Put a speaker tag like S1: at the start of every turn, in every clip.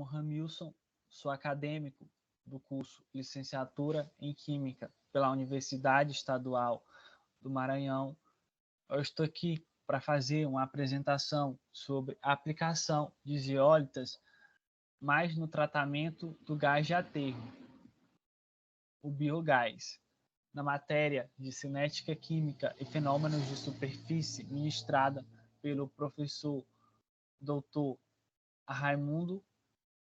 S1: chamo Ramilson, sou acadêmico do curso Licenciatura em Química pela Universidade Estadual do Maranhão. Eu estou aqui para fazer uma apresentação sobre a aplicação de zeólitas mais no tratamento do gás de aterro, o biogás, na matéria de cinética química e fenômenos de superfície ministrada pelo professor Dr. Raimundo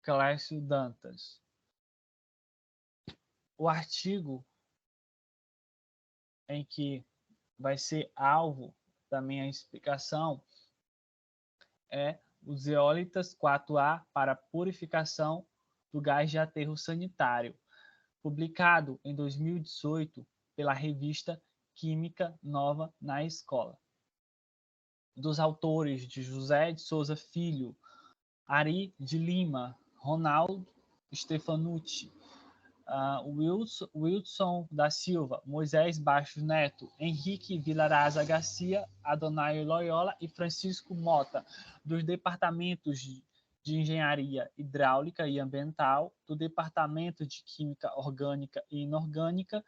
S1: Clécio Dantas. O artigo em que vai ser alvo da minha explicação é os zeólitas 4A para purificação do gás de aterro sanitário, publicado em 2018 pela revista Química Nova na Escola. Dos autores de José de Souza Filho, Ari de Lima, Ronaldo Stefanucci, Wilson da Silva, Moisés Bastos Neto, Henrique Vilaraza Garcia, Adonai Loyola e Francisco Mota, dos departamentos de Engenharia Hidráulica e Ambiental, do Departamento de Química Orgânica e Inorgânica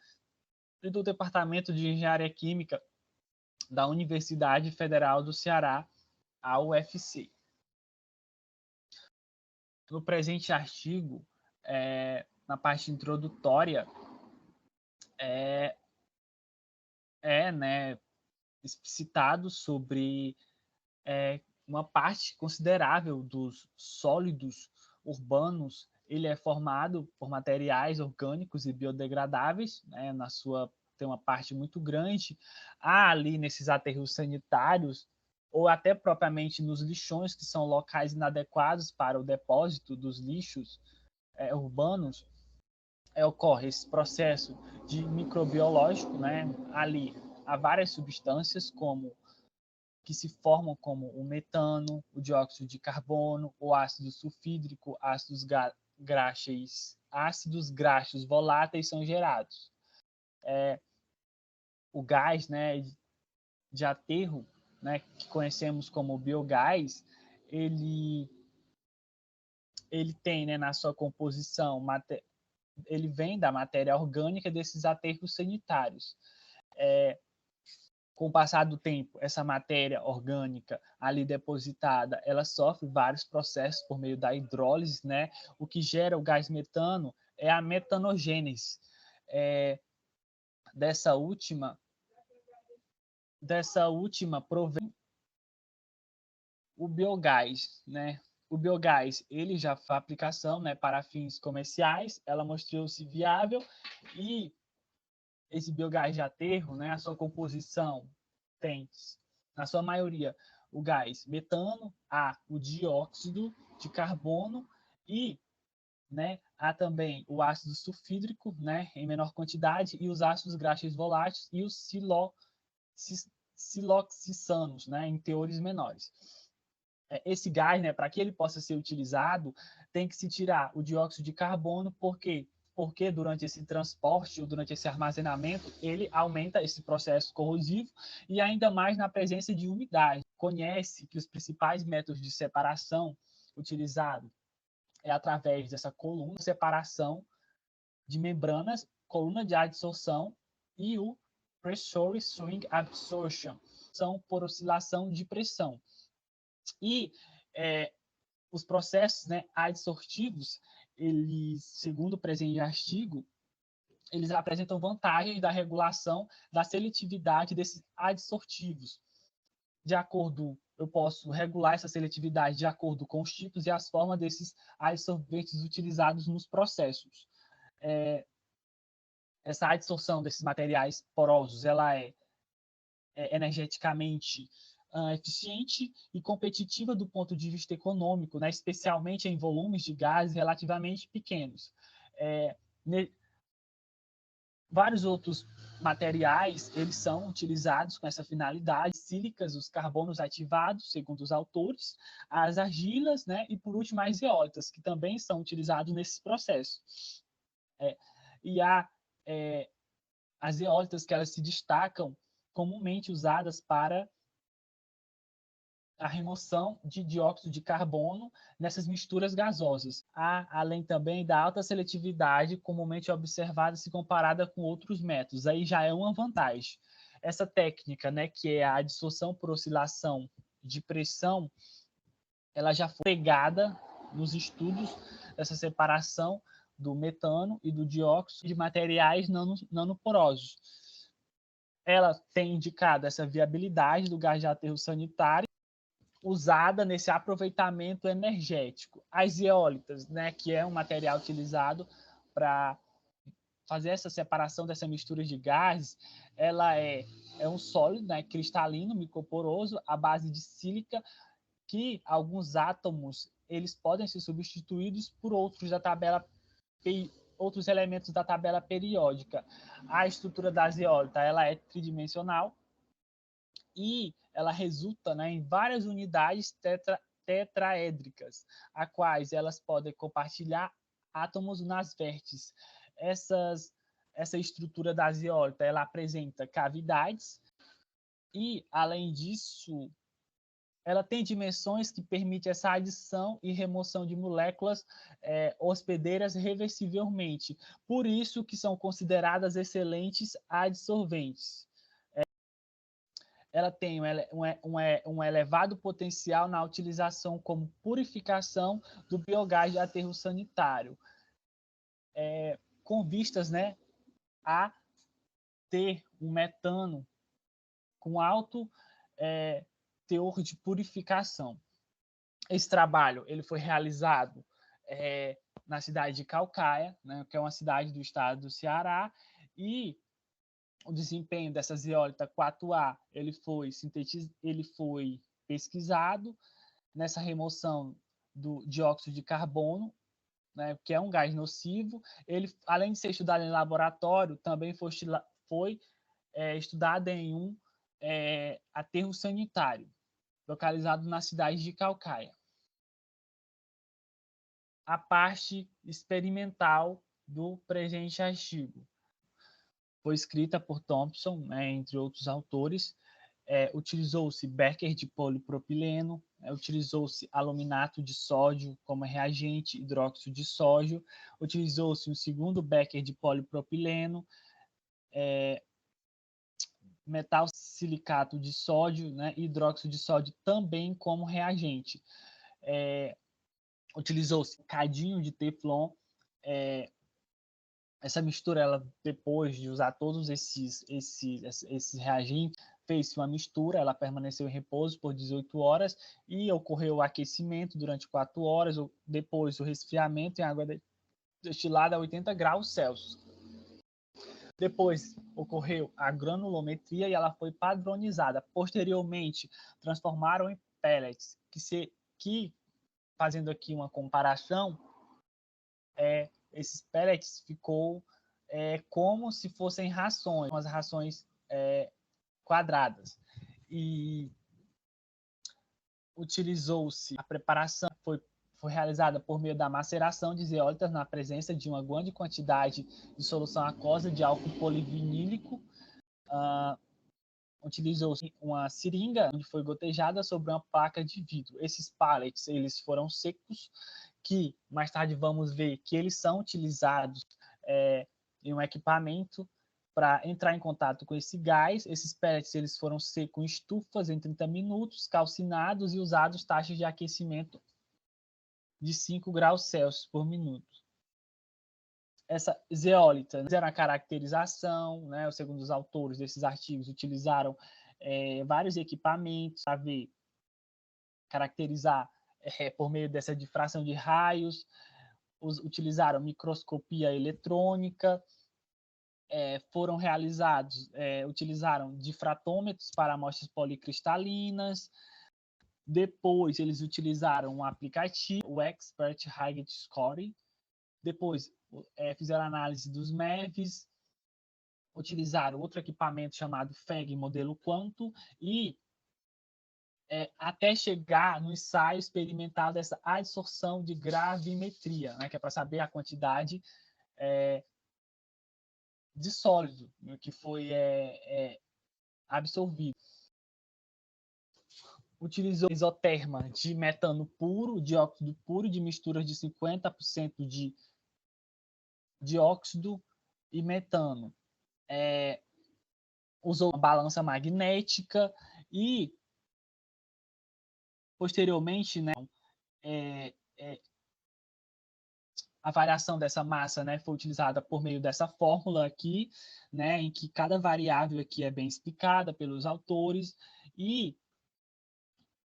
S1: e do Departamento de Engenharia Química da Universidade Federal do Ceará, a UFC. No presente artigo, na parte introdutória, explicitado sobre uma parte considerável dos sólidos urbanos. Ele é formado por materiais orgânicos e biodegradáveis, né, tem uma parte muito grande. Há ali nesses aterros sanitários, ou até propriamente nos lixões, que são locais inadequados para o depósito dos lixos urbanos, ocorre esse processo de microbiológico, né? Ali há várias substâncias que se formam como o metano, o dióxido de carbono, o ácido sulfídrico, ácidos graxos voláteis são gerados. O gás, né, de aterro, né, que conhecemos como biogás, ele tem, né, na sua composição, ele vem da matéria orgânica desses aterros sanitários. Com o passar do tempo, essa matéria orgânica ali depositada, ela sofre vários processos por meio da hidrólise, né? O que gera o gás metano é a metanogênese. Dessa última provém o biogás, né? O biogás, ele já foi aplicação, né, para fins comerciais, ela mostrou-se viável e esse biogás de aterro, né, a sua composição tem, na sua maioria, o gás metano, há o dióxido de carbono e, né, há também o ácido sulfídrico, né, em menor quantidade, e os ácidos graxos voláteis e os siloxisanos, né, em teores menores. Esse gás, né, para que ele possa ser utilizado, tem que se tirar o dióxido de carbono, porque durante esse transporte ou durante esse armazenamento, ele aumenta esse processo corrosivo e ainda mais na presença de umidade. Conhece que os principais métodos de separação utilizados é através dessa coluna de separação de membranas, coluna de adsorção e o Pressure Swing Absorption, são por oscilação de pressão. E os processos, né, adsortivos, eles, segundo o presente artigo, eles apresentam vantagens da regulação da seletividade desses adsortivos. De acordo, eu posso regular essa seletividade de acordo com os tipos e as formas desses adsorventes utilizados nos processos. Essa adsorção desses materiais porosos, ela é energeticamente eficiente e competitiva do ponto de vista econômico, né, especialmente em volumes de gases relativamente pequenos. Vários outros materiais, eles são utilizados com essa finalidade: sílicas, os carbonos ativados, segundo os autores, as argilas, né, e por último as zeólitas, que também são utilizados nesses processos. E há as zeólitas que elas se destacam comumente usadas para a remoção de dióxido de carbono nessas misturas gasosas, além também da alta seletividade comumente observada se comparada com outros métodos. Aí já é uma vantagem. Essa técnica, né, que é a dissolução por oscilação de pressão, ela já foi pegada nos estudos dessa separação do metano e do dióxido de materiais nanoporosos. Ela tem indicado essa viabilidade do gás de aterro sanitário usada nesse aproveitamento energético. As eólitas, né, que é um material utilizado para fazer essa separação dessa mistura de gases, ela é um sólido, né, cristalino, microporoso, à base de sílica, que alguns átomos eles podem ser substituídos por outros elementos da tabela periódica. A estrutura da zeólita ela é tridimensional e ela resulta, né, em várias unidades tetraédricas, a quais elas podem compartilhar átomos nas vértices. Essa estrutura da zeólita ela apresenta cavidades e, além disso, ela tem dimensões que permitem essa adição e remoção de moléculas hospedeiras reversivelmente. Por isso que são consideradas excelentes adsorventes. Ela tem um elevado potencial na utilização como purificação do biogás de aterro sanitário, com vistas, né, a ter um metano com alto teor de purificação. Esse trabalho ele foi realizado na cidade de Calcaia, né, que é uma cidade do estado do Ceará, e o desempenho dessa zeólita 4A ele foi pesquisado nessa remoção do dióxido de carbono, né, que é um gás nocivo. Ele, além de ser estudado em laboratório, também foi estudado em um aterro sanitário, localizado na cidade de Calcaia. A parte experimental do presente artigo foi escrita por Thompson, né, entre outros autores. Utilizou-se Becker de polipropileno, utilizou-se aluminato de sódio como reagente, hidróxido de sódio, utilizou-se um segundo Becker de polipropileno, metal silicato de sódio, né, e hidróxido de sódio também como reagente. Utilizou-se cadinho de teflon. Essa mistura, ela, depois de usar todos esses reagentes, fez uma mistura, ela permaneceu em repouso por 18 horas e ocorreu o aquecimento durante 4 horas, depois o resfriamento em água destilada a 80 graus Celsius. Depois ocorreu a granulometria e ela foi padronizada. Posteriormente, transformaram em pellets, que fazendo aqui uma comparação, esses pellets ficou como se fossem rações, umas rações quadradas. E utilizou-se a preparação, foi realizada por meio da maceração de zeólitas na presença de uma grande quantidade de solução aquosa de álcool polivinílico. Utilizou-se uma seringa onde foi gotejada sobre uma placa de vidro. Esses pallets eles foram secos, que mais tarde vamos ver que eles são utilizados em um equipamento para entrar em contato com esse gás. Esses pellets eles foram secos em estufas em 30 minutos, calcinados e usados taxas de aquecimento de 5 graus Celsius por minuto. Essa zeólita fizeram a caracterização, né, segundo os autores desses artigos, utilizaram vários equipamentos para caracterizar por meio dessa difração de raios, utilizaram microscopia eletrônica, utilizaram difratômetros para amostras policristalinas. Depois eles utilizaram um aplicativo, o Expert Hygge Score. Depois fizeram análise dos MEVs, utilizaram outro equipamento chamado FEG modelo Quanto e até chegar no ensaio experimental dessa adsorção de gravimetria, né, que é para saber a quantidade de sólido, né, que foi absorvido. utilizou isoterma de metano puro, dióxido puro, de misturas de 50% de dióxido e metano. Usou uma balança magnética e, posteriormente, né, a variação dessa massa, né, foi utilizada por meio dessa fórmula aqui, né, em que cada variável aqui é bem explicada pelos autores, e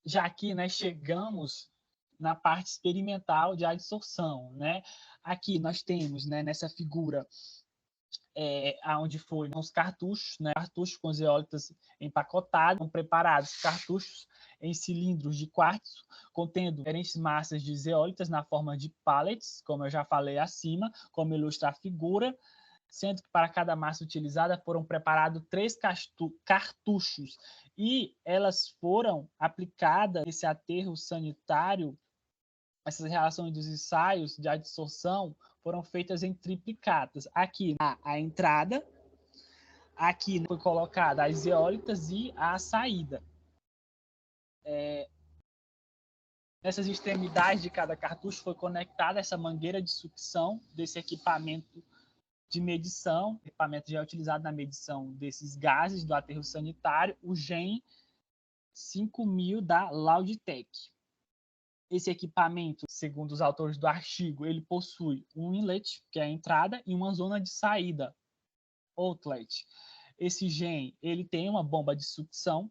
S1: já aqui, né, chegamos na parte experimental de adsorção, né? Aqui nós temos, né, nessa figura, aonde foi os cartuchos, né, cartuchos com zeólitas empacotados, preparados, cartuchos em cilindros de quartzo, contendo diferentes massas de zeólitas na forma de pallets, como eu já falei acima, como ilustra a figura, sendo que para cada massa utilizada foram preparados 3 cartuchos e elas foram aplicadas nesse aterro sanitário. Essas relações dos ensaios de adsorção foram feitas em triplicatas. Aqui a entrada, aqui foi colocada as zeólitas e a saída. Nessas extremidades de cada cartucho foi conectada essa mangueira de sucção desse equipamento de medição, equipamento já utilizado na medição desses gases do aterro sanitário, o GEM 5000 da Lauditec. Esse equipamento, segundo os autores do artigo, ele possui um inlet, que é a entrada, e uma zona de saída, outlet. Esse GEM, ele tem uma bomba de sucção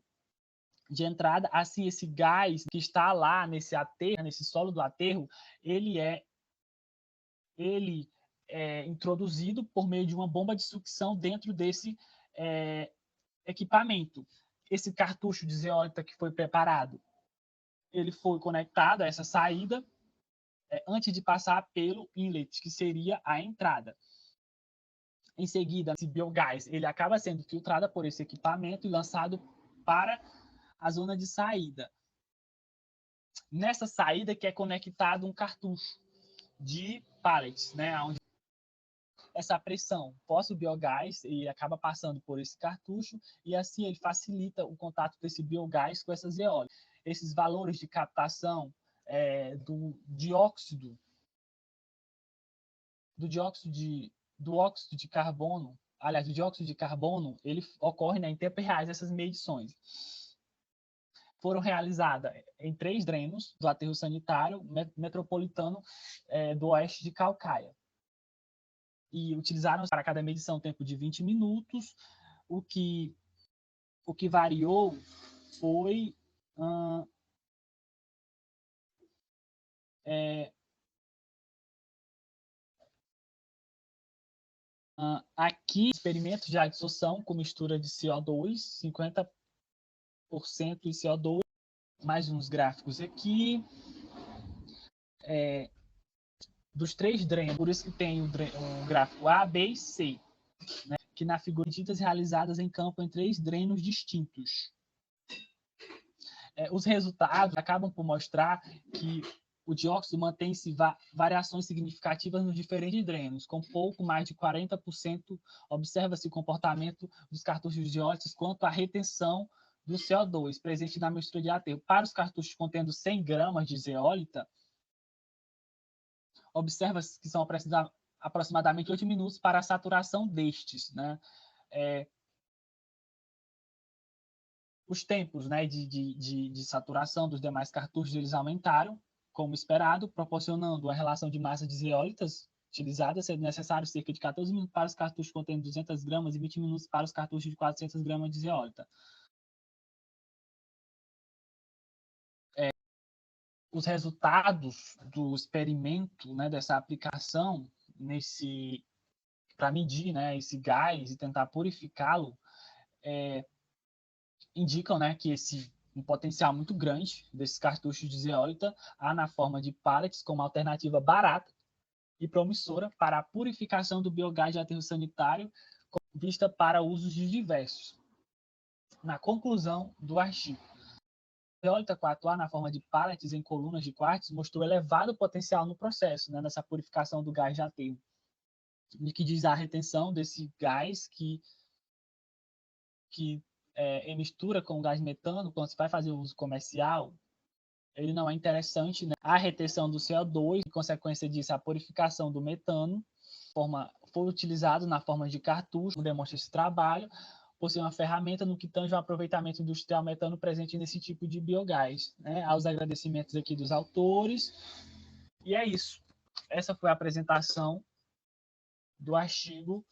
S1: de entrada, assim esse gás que está lá nesse aterro, nesse solo do aterro, ele é introduzido por meio de uma bomba de sucção dentro desse equipamento. Esse cartucho de zeólita que foi preparado, ele foi conectado a essa saída antes de passar pelo inlet, que seria a entrada. Em seguida, esse biogás ele acaba sendo filtrado por esse equipamento e lançado para a zona de saída. Nessa saída que é conectado um cartucho de pallets, né, onde essa pressão força o biogás e acaba passando por esse cartucho e assim ele facilita o contato desse biogás com essas zeólitas. Esses valores de captação do óxido de carbono, aliás, do dióxido de carbono, ele ocorre, né, em tempo real essas medições. Foram realizadas em 3 drenos do aterro sanitário metropolitano do oeste de Calcaia. E utilizaram para cada medição um tempo de 20 minutos. O que variou foi aqui experimentos de adsorção com mistura de CO2, 50% e CO2, mais uns gráficos aqui. Dos 3 drenos, por isso que tem um gráfico A, B e C, né, que na figura medidas realizadas em campo em 3 drenos distintos. Os resultados acabam por mostrar que o dióxido mantém-se variações significativas nos diferentes drenos. Com pouco mais de 40%, observa-se o comportamento dos cartuchos de óxidos quanto à retenção do CO2 presente na mistura de aterro. Para os cartuchos contendo 100 gramas de zeólita, observa-se que são aproximadamente 8 minutos para a saturação destes, né? Os tempos, né, de saturação dos demais cartuchos eles aumentaram, como esperado, proporcionando a relação de massa de zeólitas utilizadas, sendo necessário cerca de 14 minutos para os cartuchos contendo 200 gramas e 20 minutos para os cartuchos de 400 gramas de zeólita. Os resultados do experimento, né, dessa aplicação para medir, né, esse gás e tentar purificá-lo, indicam, né, que um potencial muito grande desses cartuchos de zeólita há na forma de pallets como alternativa barata e promissora para a purificação do biogás de aterro sanitário, vista para usos diversos. Na conclusão do artigo, a zeólita 4A na forma de pallets em colunas de quartzo mostrou elevado potencial no processo, né, nessa purificação do gás de aterro, e que diz a retenção desse gás que em mistura com o gás metano, quando você vai fazer o uso comercial, ele não é interessante, né? A retenção do CO2, em consequência disso, a purificação do metano, foi utilizado na forma de cartucho, como demonstra esse trabalho, por ser uma ferramenta no que tange o aproveitamento industrial metano presente nesse tipo de biogás. Né? Aos agradecimentos aqui dos autores. E é isso. Essa foi a apresentação do artigo